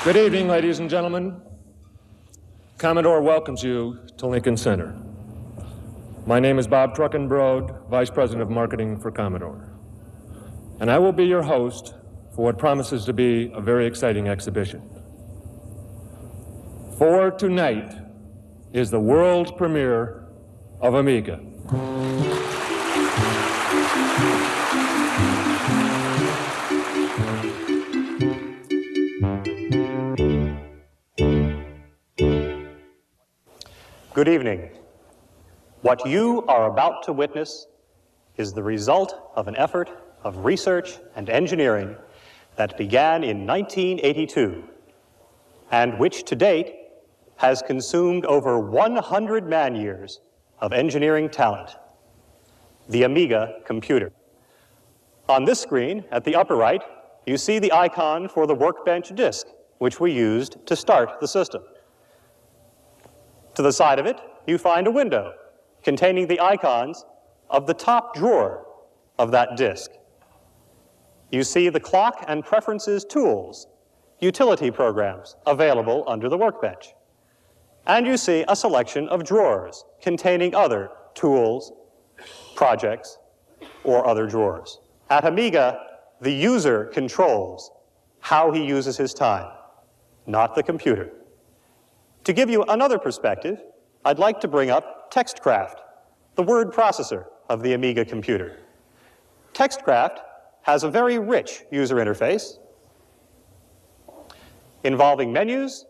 Good evening, ladies and gentlemen. Commodore welcomes you to Lincoln Center. My name is Bob Truckenbrode, Vice President of Marketing for Commodore. And I will be your host for what promises to be a very exciting exhibition. For tonight is the world premiere of Amiga. Good evening. What you are about to witness is the result of an effort of research and engineering that began in 1982 and which to date has consumed over 100 man-years of engineering talent, the Amiga computer. On this screen, at the upper right, you see the icon for the workbench disk, which we used to start the system. To the side of it, you find a window containing the icons of the top drawer of that disk. You see the clock and preferences tools, utility programs available under the workbench. And you see a selection of drawers containing other tools, projects, or other drawers. At Amiga, the user controls how he uses his time, not the computer. To give you another perspective, I'd like to bring up TextCraft, the word processor of the Amiga computer. TextCraft has a very rich user interface involving menus,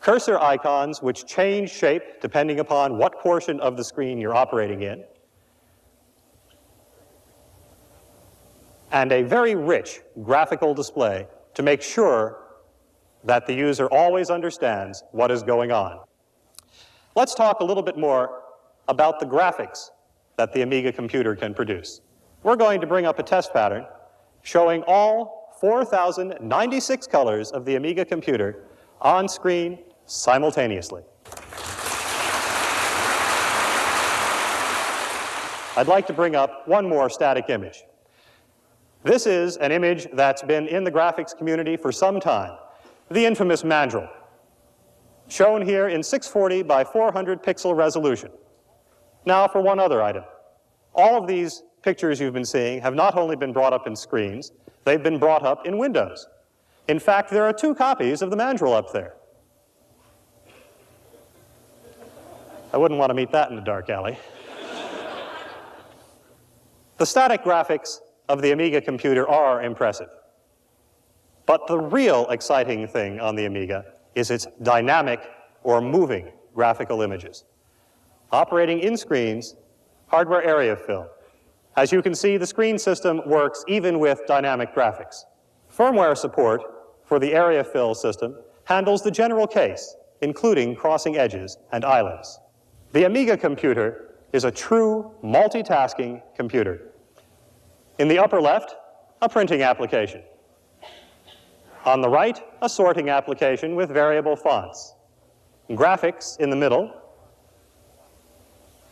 cursor icons which change shape depending upon what portion of the screen you're operating in, and a very rich graphical display to make sure that the user always understands what is going on. Let's talk a little bit more about the graphics that the Amiga computer can produce. We're going to bring up a test pattern showing all 4,096 colors of the Amiga computer on screen simultaneously. I'd like to bring up one more static image. This is an image that's been in the graphics community for some time. The infamous mandrel, shown here in 640 by 400 pixel resolution. Now for one other item. All of these pictures you've been seeing have not only been brought up in screens, they've been brought up in windows. In fact, there are 2 copies of the mandrel up there. I wouldn't want to meet that in a dark alley. The static graphics of the Amiga computer are impressive. But the real exciting thing on the Amiga is its dynamic or moving graphical images. Operating in screens, hardware area fill. As you can see, the screen system works even with dynamic graphics. Firmware support for the area fill system handles the general case, including crossing edges and islands. The Amiga computer is a true multitasking computer. In the upper left, a printing application. On the right, a sorting application with variable fonts. Graphics in the middle,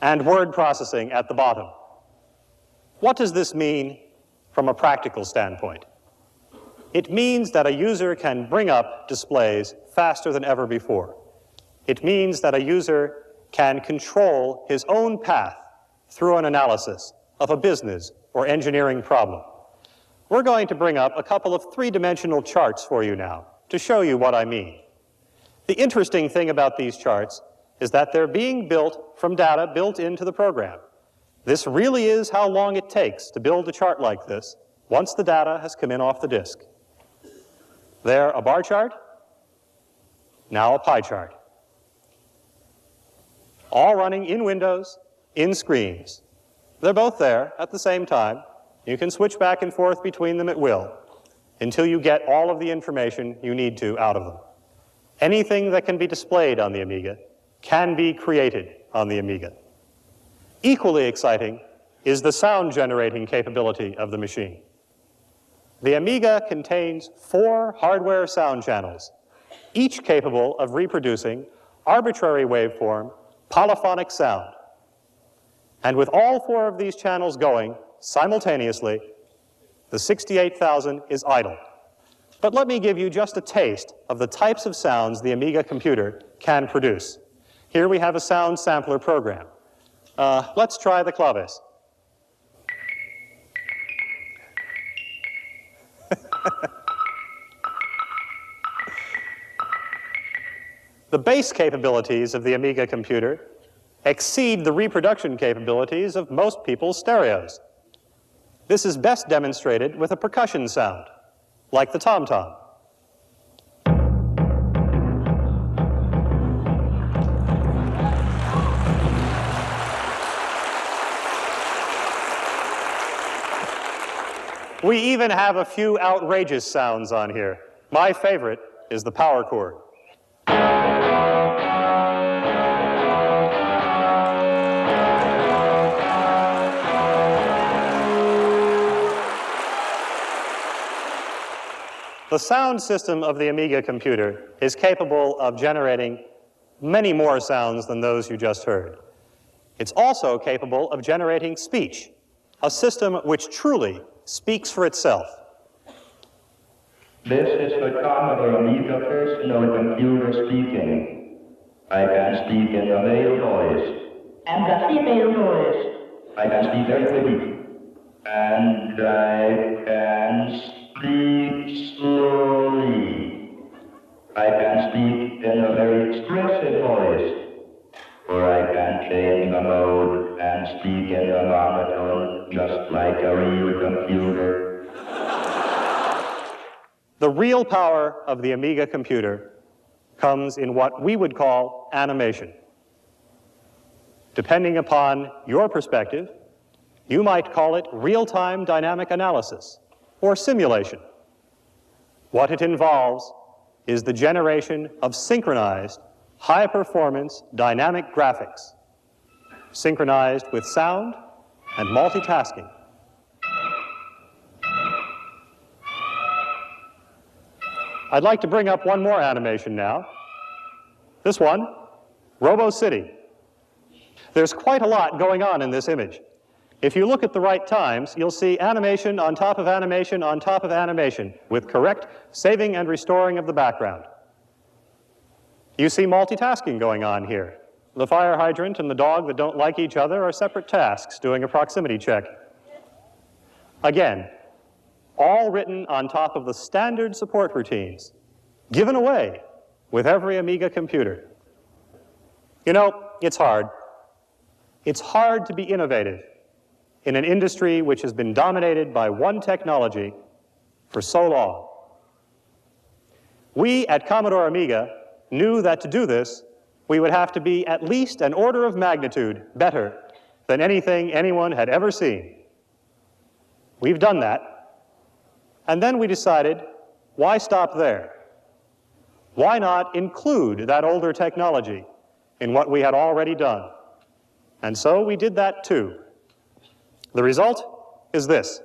and word processing at the bottom. What does this mean from a practical standpoint? It means that a user can bring up displays faster than ever before. It means that a user can control his own path through an analysis of a business or engineering problem. We're going to bring up a couple of 3-dimensional charts for you now to show you what I mean. The interesting thing about these charts is that they're being built from data built into the program. This really is how long it takes to build a chart like this once the data has come in off the disk. There, a bar chart, now a pie chart. All running in windows, in screens. They're both there at the same time. You can switch back and forth between them at will until you get all of the information you need to out of them. Anything that can be displayed on the Amiga can be created on the Amiga. Equally exciting is the sound generating capability of the machine. The Amiga contains 4 hardware sound channels, each capable of reproducing arbitrary waveform polyphonic sound. And with all 4 of these channels going simultaneously, the 68,000 is idle. But let me give you just a taste of the types of sounds the Amiga computer can produce. Here we have a sound sampler program. Let's try the claves. The bass capabilities of the Amiga computer exceed the reproduction capabilities of most people's stereos. This is best demonstrated with a percussion sound, like the tom-tom. We even have a few outrageous sounds on here. My favorite is the power chord. The sound system of the Amiga computer is capable of generating many more sounds than those you just heard. It's also capable of generating speech, a system which truly speaks for itself. This is the Commodore Amiga personal computer speaking. I can speak in the male voice. And the female voice. I can speak very quickly. And I can speak slowly. I can speak in a very expressive voice. Or I can change the mode and speak in a monotone, just like a real computer. The real power of the Amiga computer comes in what we would call animation. Depending upon your perspective, you might call it real-time dynamic analysis or simulation. What it involves is the generation of synchronized, high-performance dynamic graphics, synchronized with sound and multitasking. I'd like to bring up one more animation now. This one, Robo City. There's quite a lot going on in this image. If you look at the right times, you'll see animation on top of animation on top of animation with correct saving and restoring of the background. You see multitasking going on here. The fire hydrant and the dog that don't like each other are separate tasks doing a proximity check. Again, all written on top of the standard support routines, given away with every Amiga computer. You know, it's hard. It's hard to be innovative in an industry which has been dominated by one technology for so long. We at Commodore Amiga knew that to do this, we would have to be at least an order of magnitude better than anything anyone had ever seen. We've done that. And then we decided, why stop there? Why not include that older technology in what we had already done? And so we did that too. The result is this: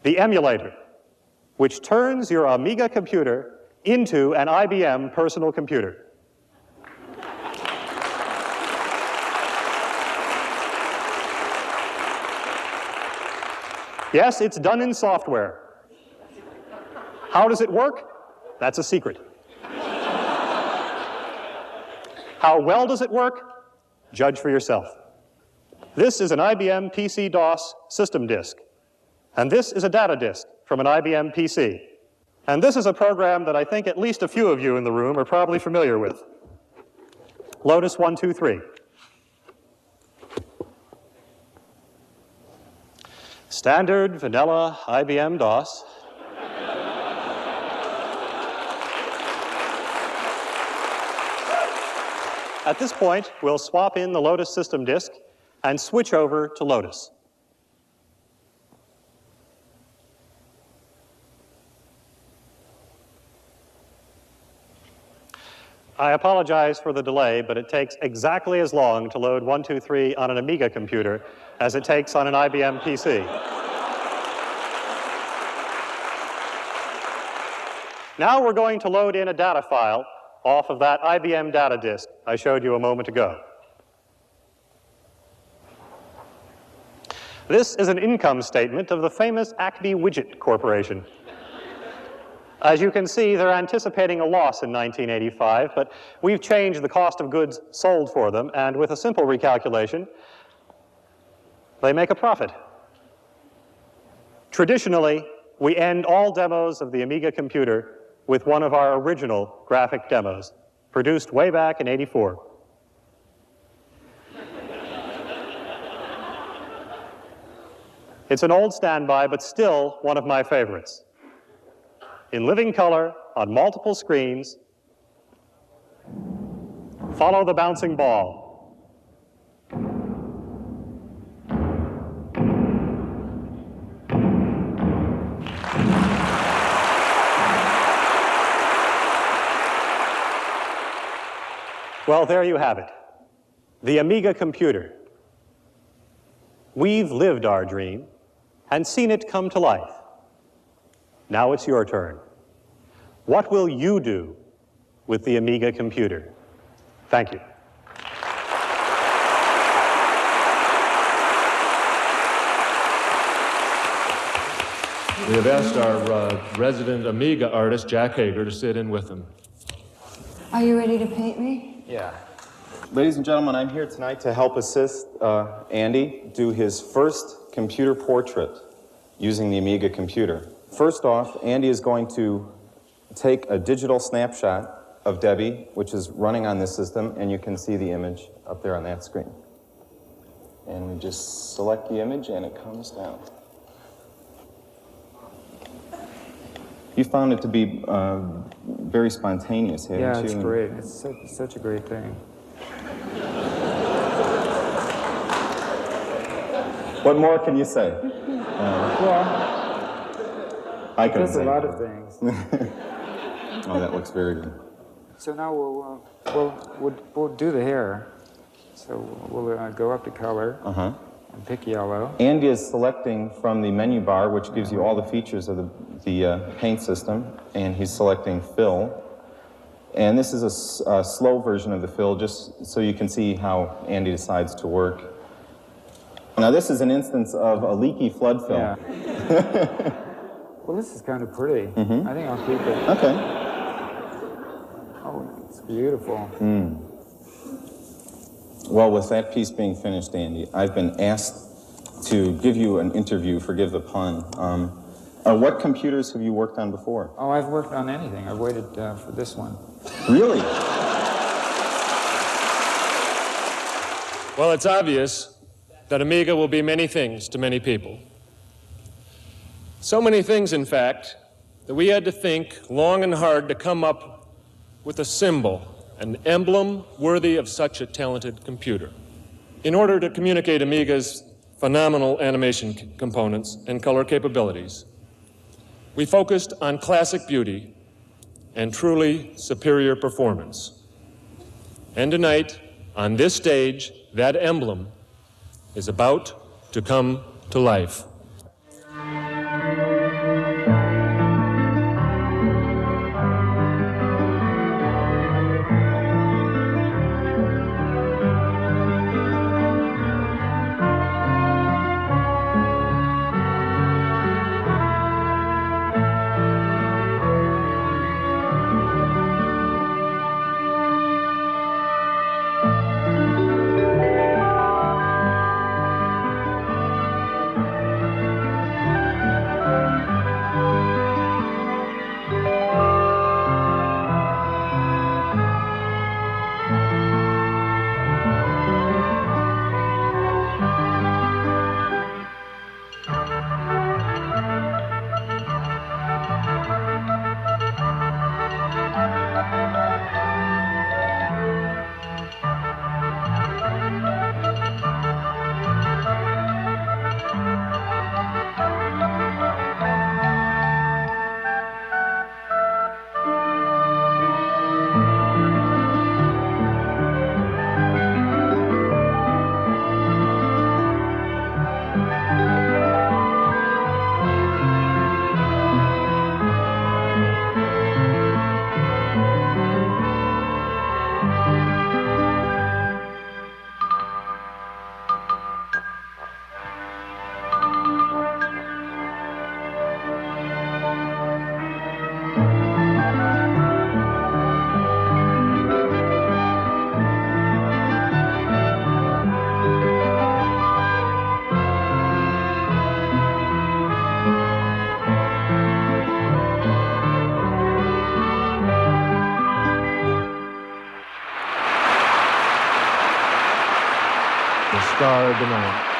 the emulator, which turns your Amiga computer into an IBM personal computer. Yes, it's done in software. How does it work? That's a secret. How well does it work? Judge for yourself. This is an IBM PC DOS system disk, and this is a data disk from an IBM PC. And this is a program that I think at least a few of you in the room are probably familiar with. Lotus 123. Standard vanilla IBM DOS. At this point, we'll swap in the Lotus system disk and switch over to Lotus. I apologize for the delay, but it takes exactly as long to load 123 on an Amiga computer as it takes on an IBM PC. Now we're going to load in a data file off of that IBM data disk I showed you a moment ago. This is an income statement of the famous Acme Widget Corporation. As you can see, they're anticipating a loss in 1985, but we've changed the cost of goods sold for them, and with a simple recalculation, they make a profit. Traditionally, we end all demos of the Amiga computer with one of our original graphic demos, produced way back in '84. It's an old standby, but still one of my favorites. In living color, on multiple screens, follow the bouncing ball. Well, there you have it, the Amiga computer. We've lived our dream and seen it come to life. Now it's your turn. What will you do with the Amiga computer? Thank you. We have asked our resident Amiga artist, Jack Hager, to sit in with him. Are you ready to paint me? Yeah. Ladies and gentlemen, I'm here tonight to help assist Andy do his first computer portrait using the Amiga computer. First off, Andy is going to take a digital snapshot of Debbie, which is running on this system, and you can see the image up there on that screen. And we just select the image, and it comes down. You found it to be very spontaneous, haven't you? Yeah, it's great. It's such a great thing. What more can you say? Well, I can there's say a lot of things. Oh, that looks very good. So now we'll do the hair. So we'll go up to color and pick yellow. Andy is selecting from the menu bar, which gives you all the features of the paint system, and he's selecting fill. And this is a slow version of the fill, just so you can see how Andy decides to work. Now this is an instance of a leaky flood fill. Yeah. Well, this is kind of pretty. I think I'll keep it. Okay. Oh, it's beautiful. Well, with that piece being finished, Andy, I've been asked to give you an interview, forgive the pun. What computers have you worked on before? Oh, I've worked on anything. I've waited for this one. Really? Well, it's obvious that Amiga will be many things to many people. So many things, in fact, that we had to think long and hard to come up with a symbol, an emblem worthy of such a talented computer. In order to communicate Amiga's phenomenal animation components and color capabilities, we focused on classic beauty and truly superior performance. And tonight, on this stage, that emblem is about to come to life. extraordinaire.